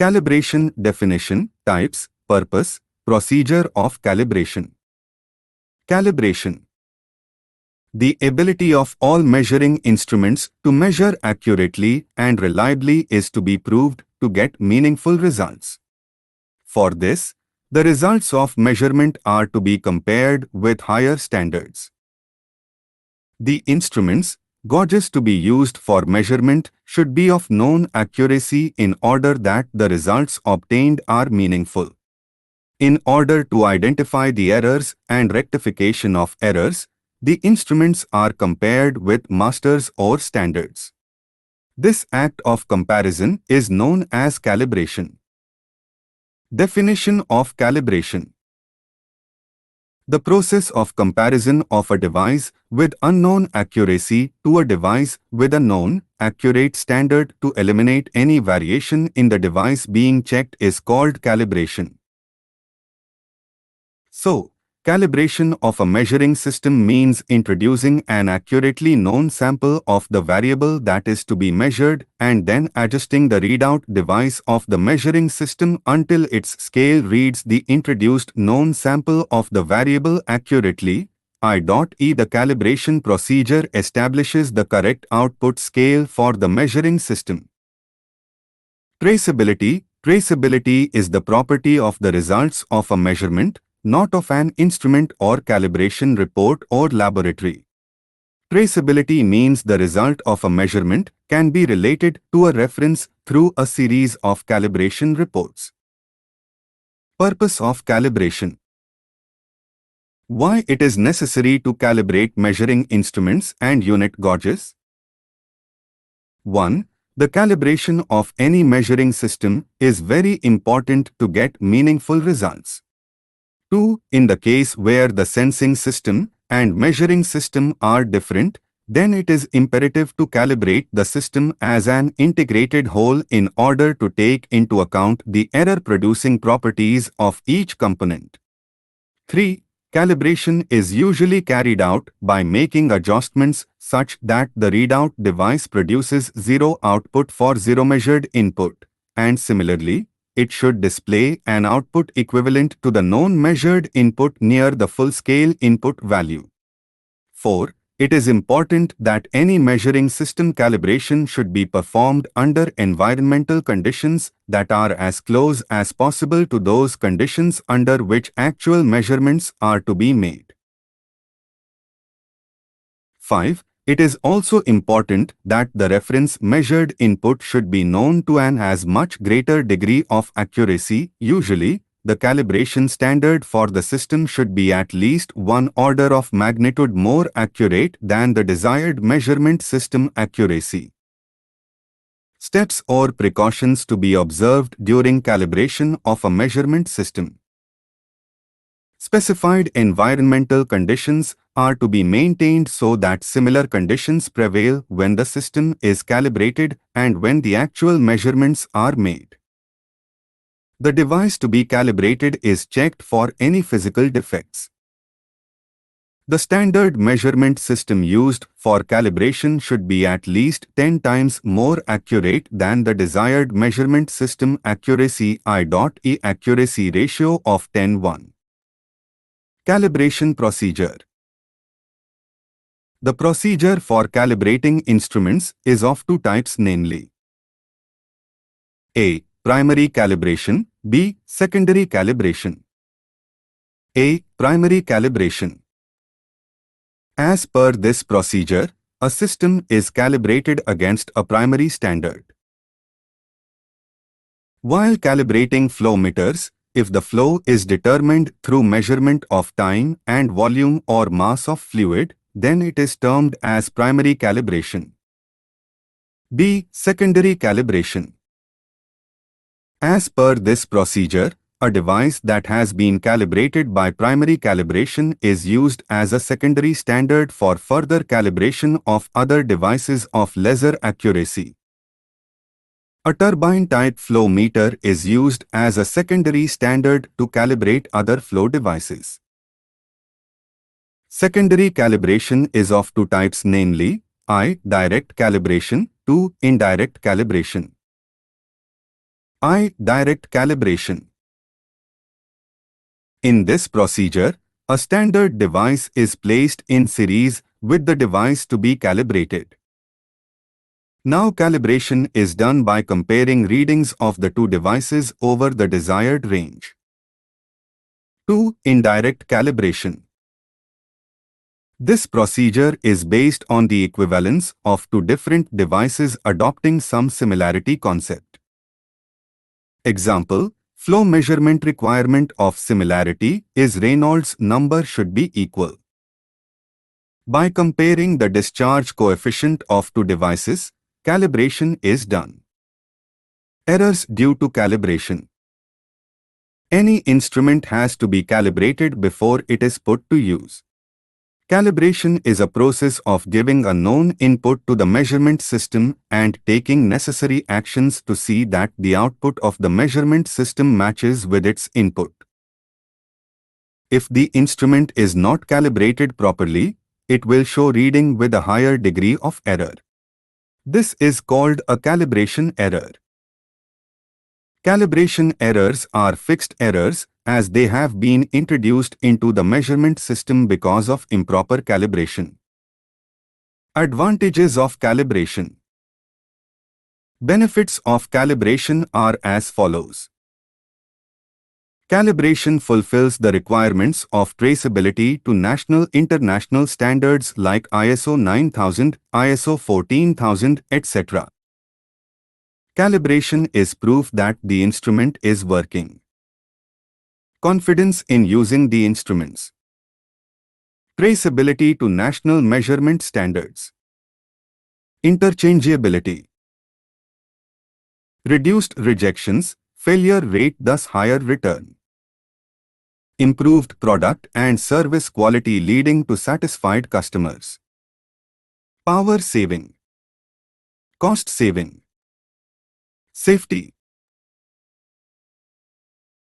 Calibration definition, types, purpose, procedure of calibration. Calibration. The ability of all measuring instruments to measure accurately and reliably is to be proved to get meaningful results. For this, the results of measurement are to be compared with higher standards. The instruments, gauges to be used for measurement should be of known accuracy in order that the results obtained are meaningful. In order to identify the errors and rectification of errors, the instruments are compared with masters or standards. This act of comparison is known as calibration. Definition of calibration. The process of comparison of a device with unknown accuracy to a device with a known, accurate standard to eliminate any variation in the device being checked is called calibration. So, calibration of a measuring system means introducing an accurately known sample of the variable that is to be measured and then adjusting the readout device of the measuring system until its scale reads the introduced known sample of the variable accurately. I.e. The calibration procedure establishes the correct output scale for the measuring system. Traceability. Traceability is the property of the results of a measurement, not of an instrument or calibration report or laboratory. Traceability means the result of a measurement can be related to a reference through a series of calibration reports. Purpose of calibration. Why it is necessary to calibrate measuring instruments and unit gauges? 1. The calibration of any measuring system is very important to get meaningful results. 2. In the case where the sensing system and measuring system are different, then it is imperative to calibrate the system as an integrated whole in order to take into account the error-producing properties of each component. 3. Calibration is usually carried out by making adjustments such that the readout device produces zero output for zero measured input, and similarly, it should display an output equivalent to the known measured input near the full-scale input value. 4. It is important that any measuring system calibration should be performed under environmental conditions that are as close as possible to those conditions under which actual measurements are to be made. 5. It is also important that the reference measured input should be known to an as much greater degree of accuracy. Usually, the calibration standard for the system should be at least one order of magnitude more accurate than the desired measurement system accuracy. Steps or precautions to be observed during calibration of a measurement system. Specified environmental conditions are to be maintained so that similar conditions prevail when the system is calibrated and when the actual measurements are made. The device to be calibrated is checked for any physical defects. The standard measurement system used for calibration should be at least 10 times more accurate than the desired measurement system accuracy. I.e. accuracy ratio of 10:1. Calibration procedure. The procedure for calibrating instruments is of two types, namely A. Primary calibration. B. Secondary calibration. A. Primary calibration. As per this procedure, a system is calibrated against a primary standard. While calibrating flow meters, if the flow is determined through measurement of time and volume or mass of fluid, then it is termed as primary calibration. B. Secondary calibration. As per this procedure, a device that has been calibrated by primary calibration is used as a secondary standard for further calibration of other devices of lesser accuracy. A turbine-type flow meter is used as a secondary standard to calibrate other flow devices. Secondary calibration is of two types, namely I. Direct calibration, 2. Indirect calibration. I. Direct calibration. In this procedure, a standard device is placed in series with the device to be calibrated. Now calibration is done by comparing readings of the two devices over the desired range. 2. Indirect calibration. This procedure is based on the equivalence of two different devices adopting some similarity concept. Example, flow measurement requirement of similarity is Reynolds number should be equal. By comparing the discharge coefficient of two devices, calibration is done. Errors due to calibration. Any instrument has to be calibrated before it is put to use. Calibration is a process of giving a known input to the measurement system and taking necessary actions to see that the output of the measurement system matches with its input. If the instrument is not calibrated properly, it will show reading with a higher degree of error. This is called a calibration error. Calibration errors are fixed errors as they have been introduced into the measurement system because of improper calibration. Advantages of calibration. Benefits of calibration are as follows. Calibration fulfills the requirements of traceability to national international standards like ISO 9000, ISO 14000, etc. Calibration is proof that the instrument is working. Confidence in using the instruments. Traceability to national measurement standards. Interchangeability. Reduced rejections, failure rate thus higher return. Improved product and service quality leading to satisfied customers. Power saving. Cost saving. Safety.